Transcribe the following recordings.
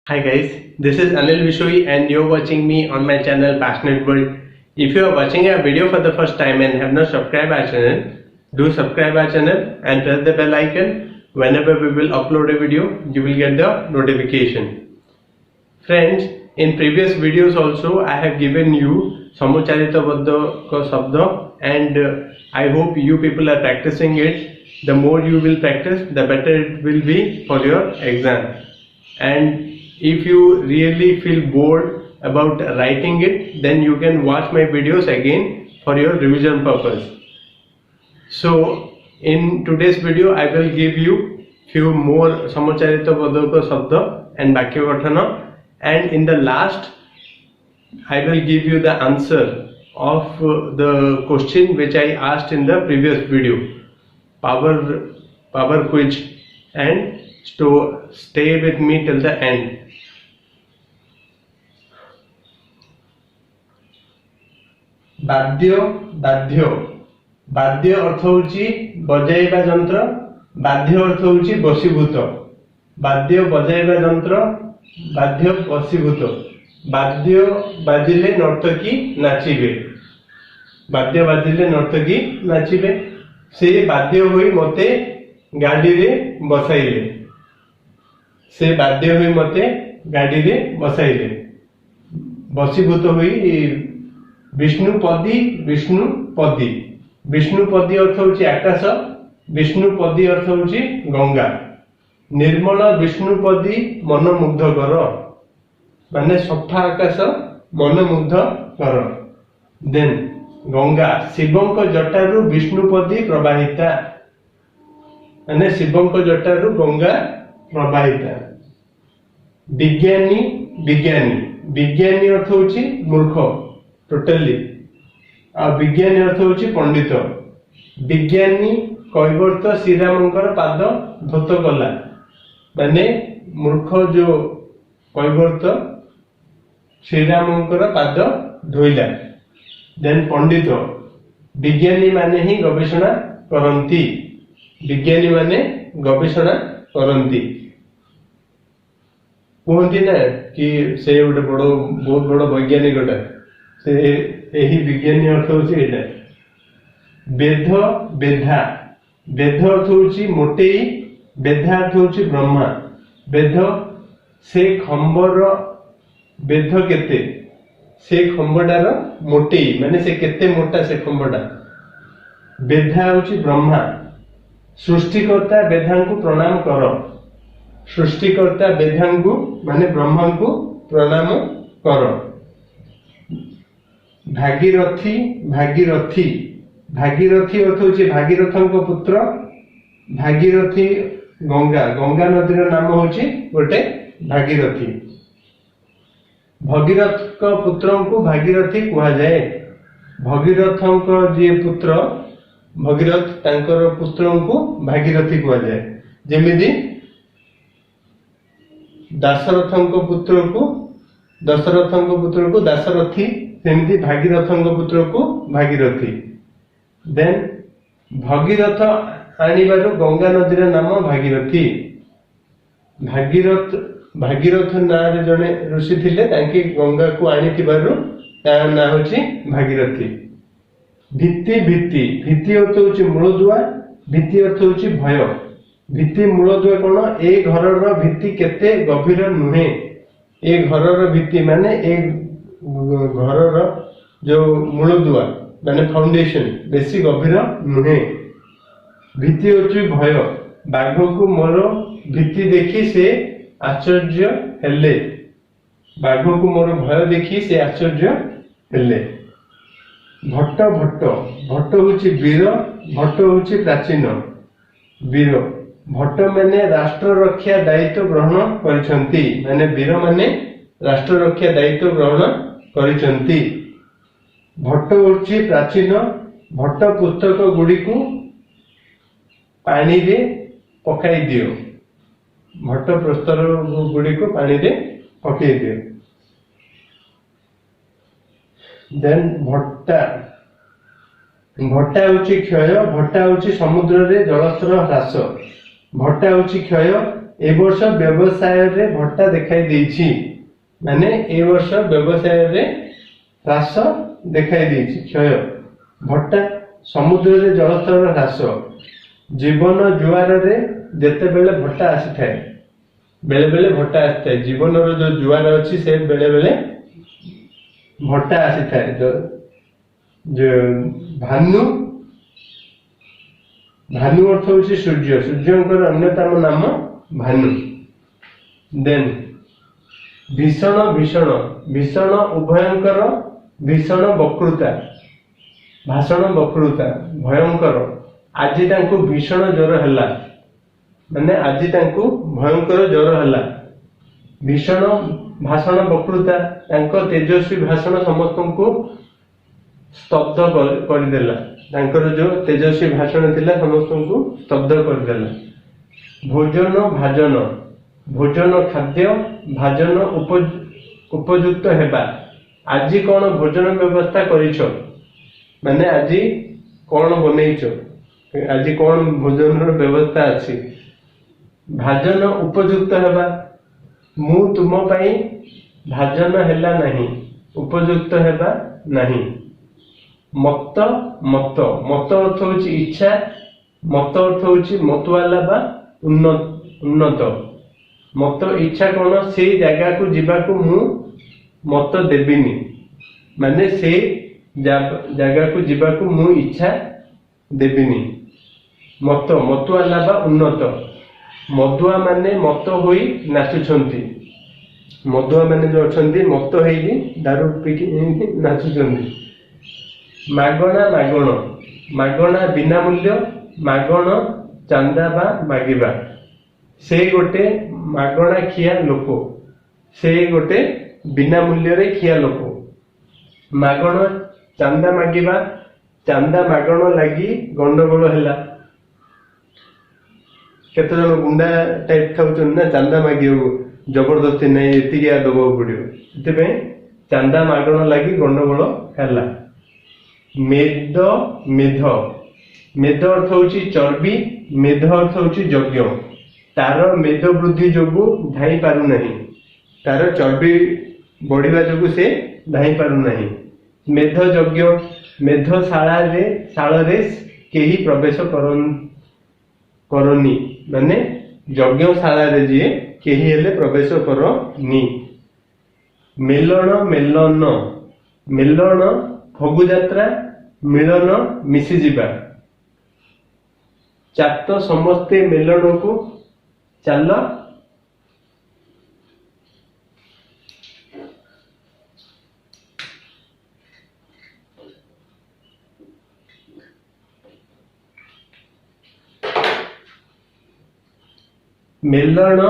Hi guys, this is Anil Vishoi and you're watching me on my channel Passionate World. If you are watching a video for the first time and have not subscribed our channel, do subscribe our channel and press the bell icon. Whenever we will upload a video, you will get the notification. Friends, in previous videos also I have given you Samucharita Baddha ka Sabda and I hope you people are practicing it. The more you will practice, the better it will be for your exam. And if you really feel bored about writing it, then you can watch my videos again for your revision purpose. So in today's video I will give you few more Samucharita Baddha Sabda and Vakya Gathana, and in the last I will give you the answer of the question which I asked in the previous video, power quiz, and so stay with me till the end. बाद्य बाध्य बाद्य अर्थ होची बजाइबा यंत्र, बाध्य अर्थ होची बसीभूत, बाद्य बजाइबा यंत्र, बाध्य बसीभूत, बाद्य बाजिले नर्तकी नाचिबे, बाद्य बाजिले नर्तकी नाचिबे, से बाध्य होई मते गाड़ी रे बसाइले, से बाध्य होई मते गाड़ी रे बसाइले, बसीभूत होई विष्णुपदी विष्णुपदी, विष्णुपदी अर्थ होची आकाश, विष्णुपदी अर्थ होची गंगा, निर्मल विष्णुपदी मनमुग्धकर, माने सफा आकाश मनमुग्धकर, देन गंगा शिवंक जटारु विष्णुपदी प्रवाहिता, माने शिवंक जटारु गंगा प्रवाहिता, विज्ञानी विज्ञानी, विज्ञानी अर्थ होची मूर्ख टोटली, विज्ञानी अर्थ होची पंडित, विज्ञानी कैवर्त श्रीरामंकर पाद धोत कला, माने मूर्ख जो कैवर्त श्रीरामंकर पाद धोइला, देन पंडित विज्ञानी माने ही गवेषणा करंती, विज्ञानी माने गवेषणा करंती, कहती ना कि से गोटे बड़ बहुत बड़ वैज्ञानिक गोटे से यही विज्ञानी अर्थ होची एटा, वेद वेधा, वेद अर्थ होची मोटेई, वेधा अर्थ होची ब्रह्मा, वेद से खंबर, वेद केते से खंबडार मोटेई माने से केते मोटा से खंबडा, वेधा होची ब्रह्मा, सृष्टिकर्ता वेदांकु प्रणाम कर, सृष्टिकर्ता वेदांकु माने ब्रह्मांकु प्रणाम कर, भागीरथी भागीरथी, भागीरथी अर्थ होची भागीरथंक पुत्र, भागीरथी गंगा, गंगा नदीर नाम होची गोटे भागीरथी, भगीरथ का पुत्र को भागीरथी कहा जाए, भगीरथंक जे पुत्र भगीरथ तांकर पुत्र को भागीरथी कहा जाए, जेमिति दाशरथंक पुत्र को दाशरथी, सेमती भागीरथंक पुत्र को भागीरथी, देन भगीरथ आनिबारु गंगा नदीर नाम भागीरथी, भागीरथ भागीरथ नारे जने ऋषि थिले तांके गंगा को आनिथिबारु तार ना होची भागीरथी, भित्ति भित्ति, भित्ति अर्थ होची मूलदुआ, भित्ति अर्थ होची भय, भित्ति मूलदुआ कोन ए घरर भित्ति केते गभीर नुहे, ए घरर भित्ति माने ए घरर जो मूलदुआ माने फाउंडेशन बेसी गभीर नुहे, भित्ति होची भय, बाघ को मोर भित्ति देखि से आश्चर्य हेले, बाघ को मोर भय देखि से आश्चर्य हेले, भट्ट भट्ट, भट्ट होची वीर, भट्ट होची प्राचीन वीर, भट्ट माने राष्ट्र रक्षा दायित्व ग्रहण करिसंती, माने वीर माने राष्ट्र रक्षा दायित्व ग्रहण करिसंती, भट्ट होची प्राचीन, भट्ट पुस्तक गुडी को पानी रे पकाई दियो, भट्ट पुस्तक गुडी को पानी रे पकाई दियो, देन भट्टा, भट्टा होची क्षय, भट्टा होची समुद्र रे जलस्तर ह्रास, भट्टा होची क्षय, ए वर्ष व्यवसाय रे भट्टा देखाई देछि माने ए वर्ष व्यवसाय रे ह्रास देखाई देछि क्षय भट्टा समुद्र रे जलस्तर ह्रास जीवन जुआर रे जेते बेले भट्टा आसीथाय बेले बेले भट्टा आसीथाय जीवन रो जो जुआर अछि से बेले बेले भट्टा आसीथाय जो भानु भानु अर्थ होछि सूर्य सूर्यंकर अन्यतम नाम भानु देन भीषण भीषण भीषण उभयंकर भीषण वक्रता भाषण वक्रता भयंकर आज तांको भीषण ज्वर हैला माने आज तांको भयंकर ज्वर हैला भीषण भाषण वक्रता तांको तेजस्वी भाषण समस्तଙ୍କୁ स्तब्ध କରିଦେଲା ତାଙ୍କର जो तेजस्वी भाषण थिला समस्तଙ୍କୁ स्तब्ध କରିଦେଲା भोजन भाजन भोजन खाद्य भाजन उपयुक्त हेबा आज कौन भोजन व्यवस्था करिछ माने आज कौन बनैछ आज कौन भोजन व्यवस्था अछि भाजन उपयुक्त हेबा मु तुम पई भाजन हेला नहीं उपयुक्त हेबा नहीं मत मत मत अर्थ होची इच्छा मत अर्थ होची मतवाला बा उन्नत मत इच्छा कौन से जगह को जीवा को मु मत देबिनी माने से जगह को जीवा को मु इच्छा देबिनी मत मतवाला बा उन्नत मधुआ माने मत होई नाचुछंती मधुआ माने जो अछंती मत हेई दारू पीकी नाचुछंती मागणा मागण मागणा बिना मूल्य मागण चांदा बा मागिबा से गोटे मागणा खिया लोक से गोटे बिना मूल्य रे खिया लोक मागण चांदा मागिबा चांदा मागण लागि गंडगोल हैला केते जन गुंडा टाइप थाउछन ना चांदा मागियो जबरदस्ती नहीं एतिके दबो पड़ियो एते चांदा मागण लागि गंडगोल हैला मेद मेध मेद अर्थ होची चर्बी मेध अर्थ होची यज्ञ तार मेद वृद्धि जोगु धाई पारु नहीं तार चर्बी बढ़िबा जोगु से धाई पारु नहीं मेध यज्ञ मेध शाला रे केही प्रवेश करनी माने यज्ञशाला रे जे केही हेले प्रवेश करनी मेलन मेलन मेलन फगु यात्रा मिलन मिसी जीवा चात समस्ते मेलन को चल मेलन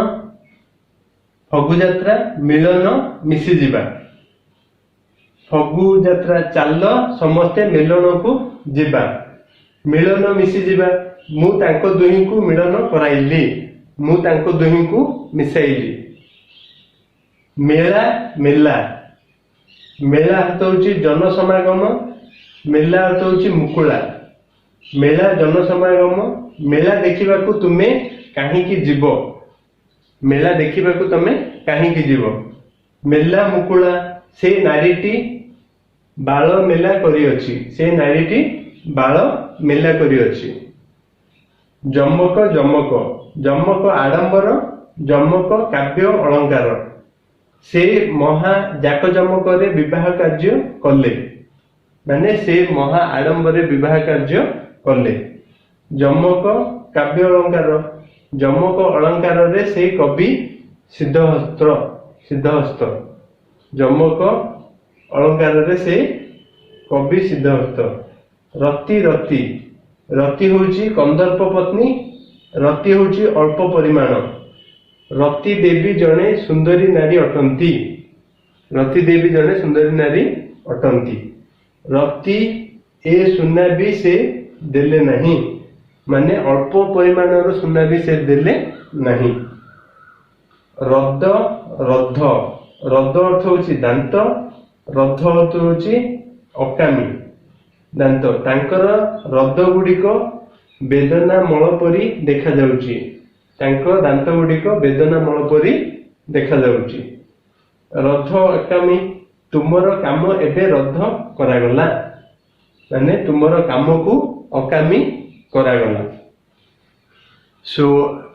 फगु यात्रा मिलन मिसी जीवा फगु यात्रा चाल समस्ते मिलन को जीवा मिलन मिसी जीवा मु तांको दुही को मिलन कराइली मु तांको दुही को मिसाइली मेला मेला मेला अर्थ होची जन समागम मेला अर्थ होची मुकुला मेला जन समागम मेला देखिबा को तुमे काहे की जीव मेला देखिबा को तुमे काहे की जीव मेला मुकुला से नारीटी बाल मेला करी अछि से नारीटी बाल मेला करी अछि जमक जमक जमक आडंबर जमक काव्य अलंकार से महा जाक जमक रे विवाह कार्य कले माने से महा आडंबर रे विवाह कार्य कले जमक काव्य अलंकार जमक अलंकार रे से कवि सिद्धहस्त जमक अलंकार रे से कवि सिद्धहस्त रति रति रति होची कंदर्प पत्नी रति होची अल्प परिमाण रति देवी जने सुंदरी नारी अटंती रति देवी जने सुंदरी नारी अटंती रति ए सुना भी से देले नहीं माने अल्प परिमाण सुना भी से देले नहीं रद रद्ध रद अर्थ होची दांत रद्ध अर्थ होची अकामी दांत तांकर रद गुड़िक वेदना मल परी देखा जाउची तांको दांत गुड़िक वेदना मल परी देखा जाउची। रथ अकामी तुमर काम एबे रद्द करागला माने तुमर काम को अकामी करागला। So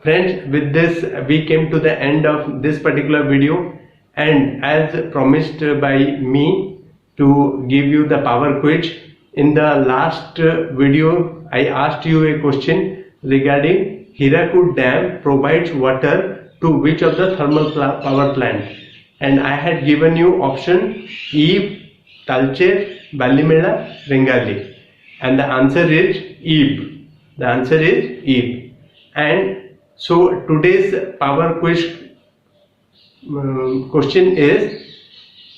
friends, with this we came to the end of this particular video, and as promised by me to give you the power quiz, in the last video I asked you a question regarding Hirakud Dam provides water to which of the thermal power plant, and I had given you option Eve, Talcher, Balimela, Ringali, and the answer is Eve. The answer is Eve. And so today's power quiz question is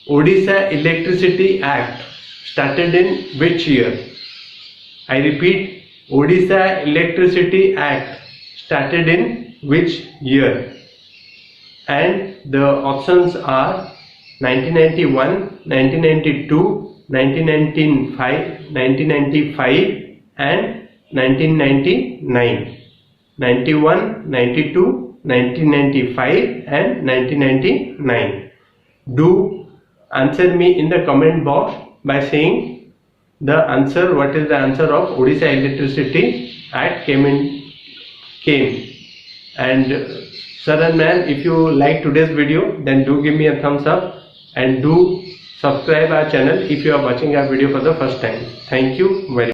Odisha Electricity Act started in which year? I repeat, Odisha Electricity Act started in which year? And the options are 1991, 1992, 1995, and 1999. 91, 92, 1995 and 1999. Do answer me in the comment box by saying the answer, what is the answer of Odisha Electricity Act came. And sir and ma'am, if you like today's video, then do give me a thumbs up and do subscribe our channel if you are watching our video for the first time. Thank you very much.